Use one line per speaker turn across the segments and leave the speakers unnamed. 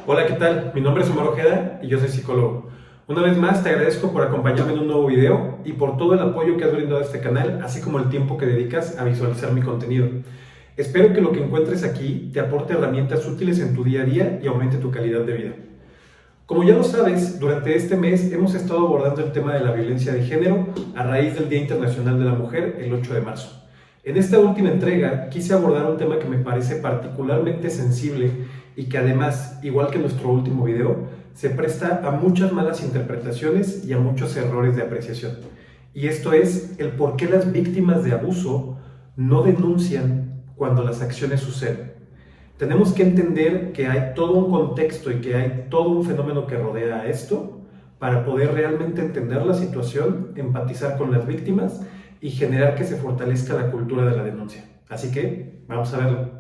Hola, ¿qué tal? Mi nombre es Omar Ojeda y yo soy psicólogo. Una vez más te agradezco por acompañarme en un nuevo video y por todo el apoyo que has brindado a este canal, así como el tiempo que dedicas a visualizar mi contenido. Espero que lo que encuentres aquí te aporte herramientas útiles en tu día a día y aumente tu calidad de vida. Como ya lo sabes, durante este mes hemos estado abordando el tema de la violencia de género a raíz del Día Internacional de la Mujer, el 8 de marzo. En esta última entrega quise abordar un tema que me parece particularmente sensible y que además, igual que nuestro último video, se presta a muchas malas interpretaciones y a muchos errores de apreciación. Y esto es el por qué las víctimas de abuso no denuncian cuando las acciones suceden. Tenemos que entender que hay todo un contexto y que hay todo un fenómeno que rodea a esto para poder realmente entender la situación, empatizar con las víctimas y generar que se fortalezca la cultura de la denuncia. Así que, vamos a verlo.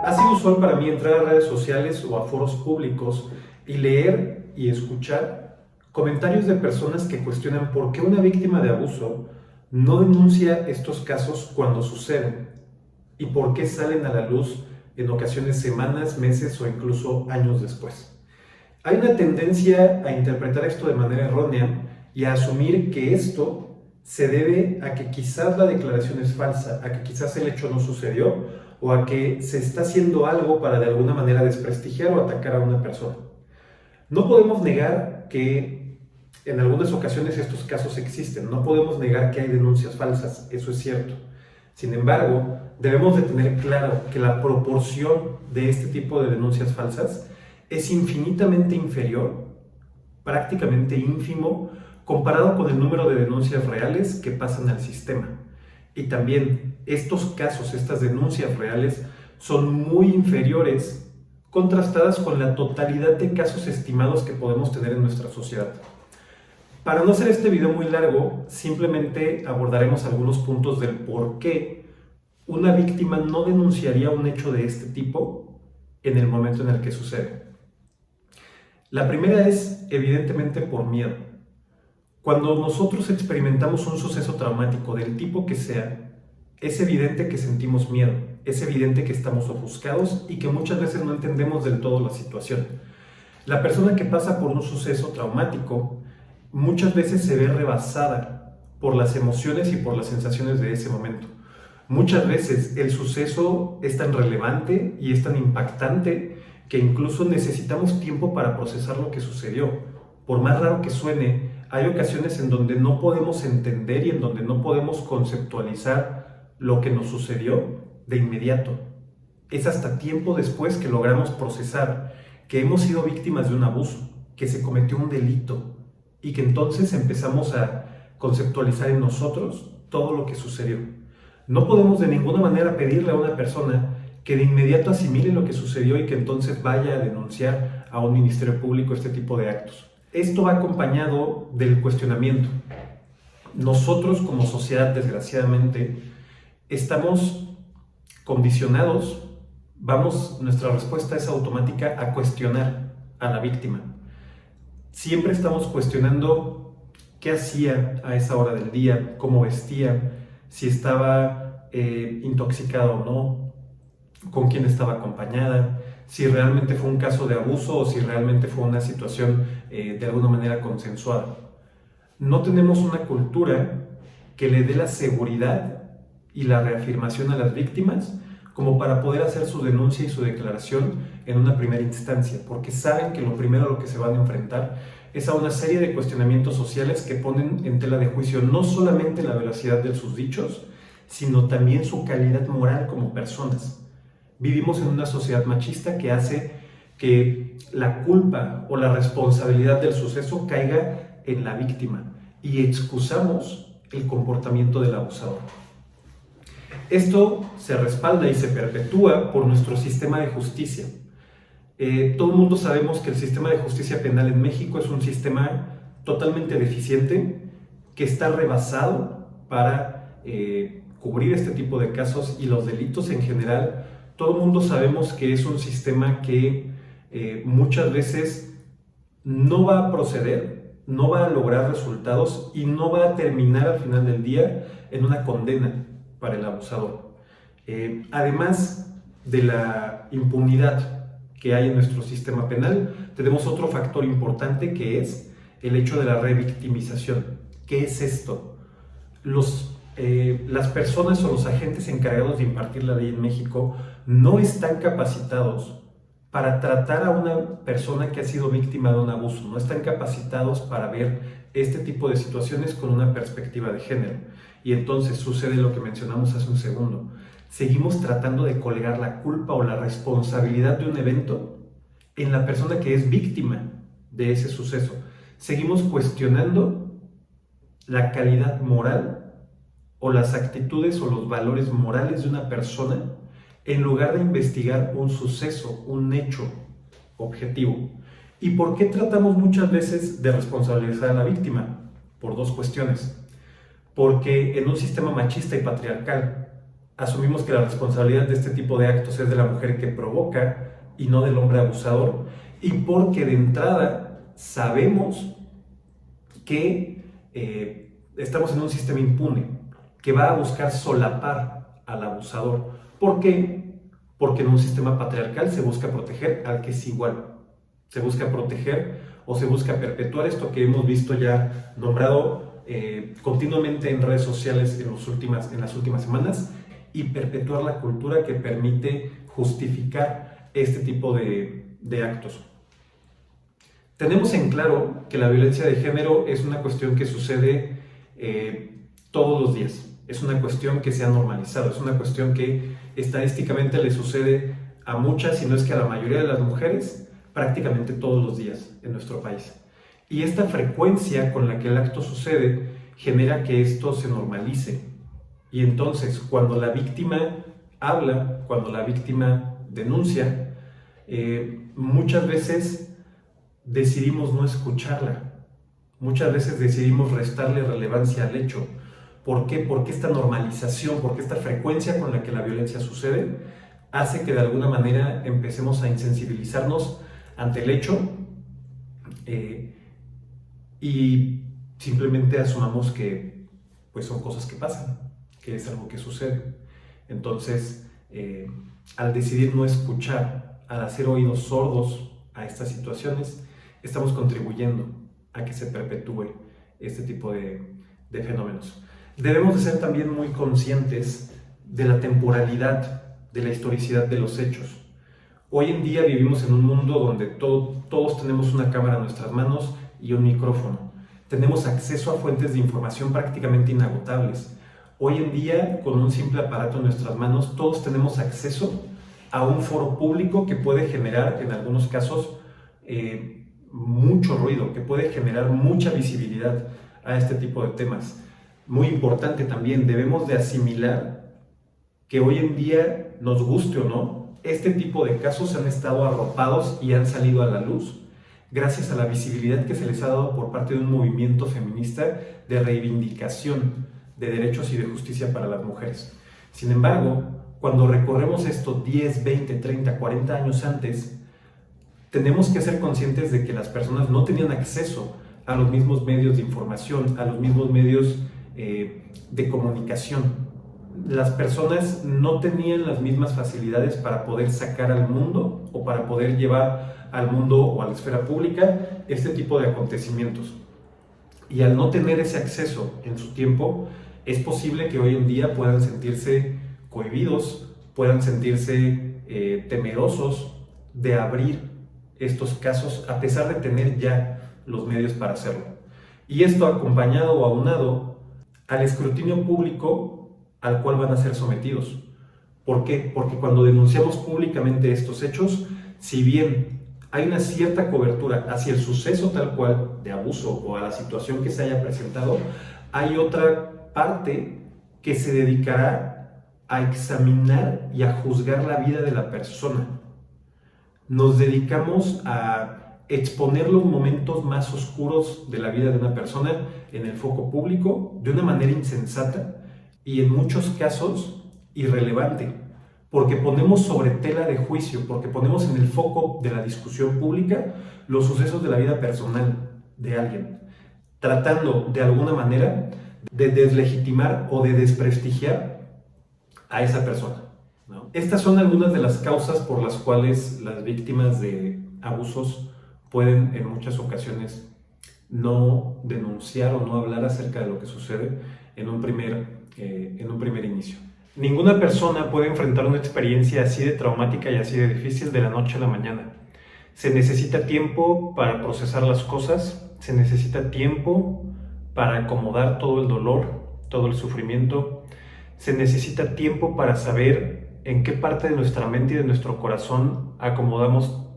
Ha sido usual para mí entrar a redes sociales o a foros públicos y leer y escuchar comentarios de personas que cuestionan por qué una víctima de abuso no denuncia estos casos cuando suceden y por qué salen a la luz en ocasiones semanas, meses o incluso años después. Hay una tendencia a interpretar esto de manera errónea y a asumir que esto se debe a que quizás la declaración es falsa, a que quizás el hecho no sucedió o a que se está haciendo algo para de alguna manera desprestigiar o atacar a una persona. No podemos negar que en algunas ocasiones estos casos existen, no podemos negar que hay denuncias falsas, eso es cierto. Sin embargo, debemos de tener claro que la proporción de este tipo de denuncias falsas es infinitamente inferior, prácticamente ínfimo, comparado con el número de denuncias reales que pasan al sistema. Y también estos casos, estas denuncias reales, son muy inferiores contrastadas con la totalidad de casos estimados que podemos tener en nuestra sociedad. Para no hacer este video muy largo, simplemente abordaremos algunos puntos del por qué una víctima no denunciaría un hecho de este tipo en el momento en el que sucede. La primera es, evidentemente, por miedo. Cuando nosotros experimentamos un suceso traumático del tipo que sea, es evidente que sentimos miedo, es evidente que estamos ofuscados y que muchas veces no entendemos del todo la situación. La persona que pasa por un suceso traumático muchas veces se ve rebasada por las emociones y por las sensaciones de ese momento. Muchas veces el suceso es tan relevante y es tan impactante que incluso necesitamos tiempo para procesar lo que sucedió. Por más raro que suene, hay ocasiones en donde no podemos entender y en donde no podemos conceptualizar lo que nos sucedió de inmediato. Es hasta tiempo después que logramos procesar que hemos sido víctimas de un abuso, que se cometió un delito y que entonces empezamos a conceptualizar en nosotros todo lo que sucedió. No podemos de ninguna manera pedirle a una persona que de inmediato asimile lo que sucedió y que entonces vaya a denunciar a un ministerio público este tipo de actos. Esto va acompañado del cuestionamiento. Nosotros como sociedad, desgraciadamente, estamos condicionados, nuestra respuesta es automática a cuestionar a la víctima. Siempre estamos cuestionando qué hacía a esa hora del día, cómo vestía, si estaba intoxicada o no, con quién estaba acompañada, si realmente fue un caso de abuso o si realmente fue una situación de alguna manera consensuada. No tenemos una cultura que le dé la seguridad y la reafirmación a las víctimas como para poder hacer su denuncia y su declaración en una primera instancia, porque saben que lo primero a lo que se van a enfrentar es a una serie de cuestionamientos sociales que ponen en tela de juicio no solamente la veracidad de sus dichos, sino también su calidad moral como personas. Vivimos en una sociedad machista que hace que la culpa o la responsabilidad del suceso caiga en la víctima y excusamos el comportamiento del abusador. Esto se respalda y se perpetúa por nuestro sistema de justicia. Todo el mundo sabemos que el sistema de justicia penal en México es un sistema totalmente deficiente, que está rebasado para cubrir este tipo de casos y los delitos en general. Todo el mundo sabemos que es un sistema que muchas veces no va a proceder, no va a lograr resultados y no va a terminar al final del día en una condena. para el abusador. Además de la impunidad que hay en nuestro sistema penal, tenemos otro factor importante que es el hecho de la revictimización. ¿Qué es esto? Las personas o los agentes encargados de impartir la ley en México no están capacitados para tratar a una persona que ha sido víctima de un abuso, no están capacitados para ver este tipo de situaciones con una perspectiva de género. Y entonces sucede lo que mencionamos hace un segundo. Seguimos tratando de colgar la culpa o la responsabilidad de un evento en la persona que es víctima de ese suceso. Seguimos cuestionando la calidad moral o las actitudes o los valores morales de una persona en lugar de investigar un suceso, un hecho objetivo. ¿Y por qué tratamos muchas veces de responsabilizar a la víctima? Por dos cuestiones. Porque en un sistema machista y patriarcal asumimos que la responsabilidad de este tipo de actos es de la mujer que provoca y no del hombre abusador, y porque de entrada sabemos que estamos en un sistema impune que va a buscar solapar al abusador. ¿Por qué? Porque en un sistema patriarcal se busca proteger al que es igual, se busca proteger o se busca perpetuar esto que hemos visto ya nombrado continuamente en redes sociales en las últimas semanas, y perpetuar la cultura que permite justificar este tipo de actos. Tenemos en claro que la violencia de género es una cuestión que sucede todos los días, es una cuestión que se ha normalizado, es una cuestión que estadísticamente le sucede a muchas, si no es que a la mayoría de las mujeres, prácticamente todos los días en nuestro país. Y esta frecuencia con la que el acto sucede genera que esto se normalice. Y entonces, cuando la víctima habla, cuando la víctima denuncia, muchas veces decidimos no escucharla. Muchas veces decidimos restarle relevancia al hecho. ¿Por qué? Porque esta normalización, porque esta frecuencia con la que la violencia sucede, hace que de alguna manera empecemos a insensibilizarnos ante el hecho y simplemente asumamos que pues, son cosas que pasan, que es algo que sucede. Entonces, al decidir no escuchar, al hacer oídos sordos a estas situaciones, estamos contribuyendo a que se perpetúe este tipo de fenómenos. Debemos de ser también muy conscientes de la temporalidad, de la historicidad de los hechos. Hoy en día vivimos en un mundo donde todos tenemos una cámara en nuestras manos y un micrófono. Tenemos acceso a fuentes de información prácticamente inagotables. Hoy en día, con un simple aparato en nuestras manos, todos tenemos acceso a un foro público que puede generar, en algunos casos, mucho ruido, que puede generar mucha visibilidad a este tipo de temas. Muy importante también, debemos de asimilar que hoy en día, nos guste o no, este tipo de casos han estado arropados y han salido a la luz gracias a la visibilidad que se les ha dado por parte de un movimiento feminista de reivindicación de derechos y de justicia para las mujeres. Sin embargo, cuando recorremos esto 10, 20, 30, 40 años antes, tenemos que ser conscientes de que las personas no tenían acceso a los mismos medios de información, a los mismos medios de comunicación. Las personas no tenían las mismas facilidades para poder sacar al mundo o para poder llevar al mundo o a la esfera pública este tipo de acontecimientos. Y al no tener ese acceso en su tiempo, es posible que hoy en día puedan sentirse cohibidos, puedan sentirse temerosos de abrir estos casos a pesar de tener ya los medios para hacerlo. Y esto acompañado o aunado al escrutinio público al cual van a ser sometidos. ¿Por qué? Porque cuando denunciamos públicamente estos hechos, si bien hay una cierta cobertura hacia el suceso tal cual de abuso o a la situación que se haya presentado, hay otra parte que se dedicará a examinar y a juzgar la vida de la persona. Nos dedicamos a exponer los momentos más oscuros de la vida de una persona en el foco público de una manera insensata y en muchos casos irrelevante, porque ponemos sobre tela de juicio, porque ponemos en el foco de la discusión pública los sucesos de la vida personal de alguien, tratando de alguna manera de deslegitimar o de desprestigiar a esa persona, ¿no? Estas son algunas de las causas por las cuales las víctimas de abusos pueden en muchas ocasiones no denunciar o no hablar acerca de lo que sucede en un primer inicio. Ninguna persona puede enfrentar una experiencia así de traumática y así de difícil de la noche a la mañana. Se necesita tiempo para procesar las cosas, se necesita tiempo para acomodar todo el dolor, todo el sufrimiento, se necesita tiempo para saber en qué parte de nuestra mente y de nuestro corazón acomodamos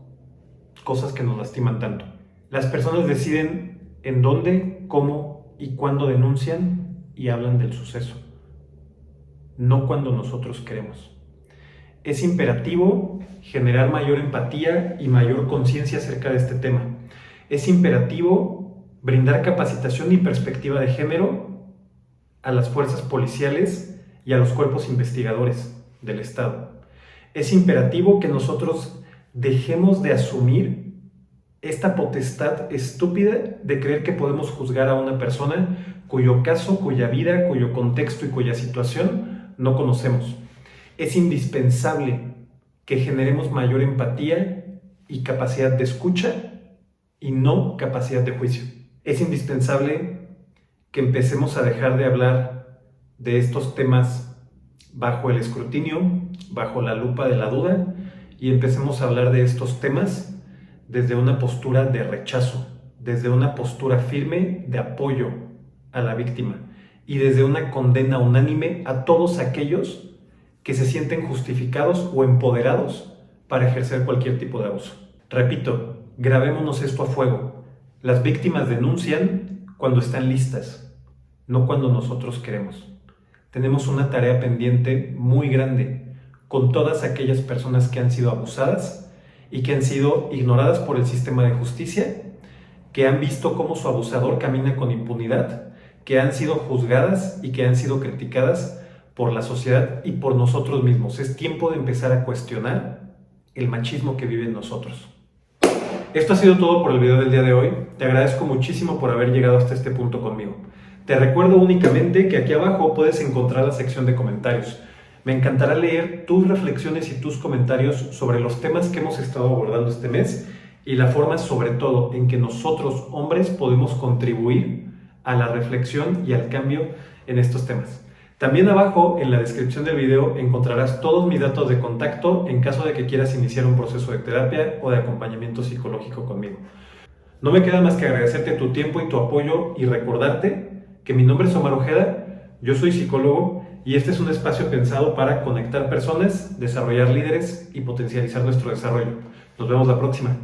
cosas que nos lastiman tanto. Las personas deciden en dónde, cómo y cuándo denuncian y hablan del suceso, no cuando nosotros queremos. Es imperativo generar mayor empatía y mayor conciencia acerca de este tema. Es imperativo brindar capacitación y perspectiva de género a las fuerzas policiales y a los cuerpos investigadores del Estado. Es imperativo que nosotros dejemos de asumir esta potestad estúpida de creer que podemos juzgar a una persona cuyo caso, cuya vida, cuyo contexto y cuya situación no conocemos. Es indispensable que generemos mayor empatía y capacidad de escucha y no capacidad de juicio. Es indispensable que empecemos a dejar de hablar de estos temas bajo el escrutinio, bajo la lupa de la duda, y empecemos a hablar de estos temas desde una postura de rechazo, desde una postura firme de apoyo a la víctima y desde una condena unánime a todos aquellos que se sienten justificados o empoderados para ejercer cualquier tipo de abuso. Repito, grabémonos esto a fuego. Las víctimas denuncian cuando están listas, no cuando nosotros queremos. Tenemos una tarea pendiente muy grande con todas aquellas personas que han sido abusadas y que han sido ignoradas por el sistema de justicia, que han visto cómo su abusador camina con impunidad, que han sido juzgadas y que han sido criticadas por la sociedad y por nosotros mismos. Es tiempo de empezar a cuestionar el machismo que vive en nosotros. Esto ha sido todo por el video del día de hoy. Te agradezco muchísimo por haber llegado hasta este punto conmigo. Te recuerdo únicamente que aquí abajo puedes encontrar la sección de comentarios. Me encantará leer tus reflexiones y tus comentarios sobre los temas que hemos estado abordando este mes y la forma sobre todo en que nosotros, hombres, podemos contribuir a la reflexión y al cambio en estos temas. También abajo en la descripción del video encontrarás todos mis datos de contacto en caso de que quieras iniciar un proceso de terapia o de acompañamiento psicológico conmigo. No me queda más que agradecerte tu tiempo y tu apoyo y recordarte que mi nombre es Omar Ojeda, yo soy psicólogo y este es un espacio pensado para conectar personas, desarrollar líderes y potencializar nuestro desarrollo. Nos vemos la próxima.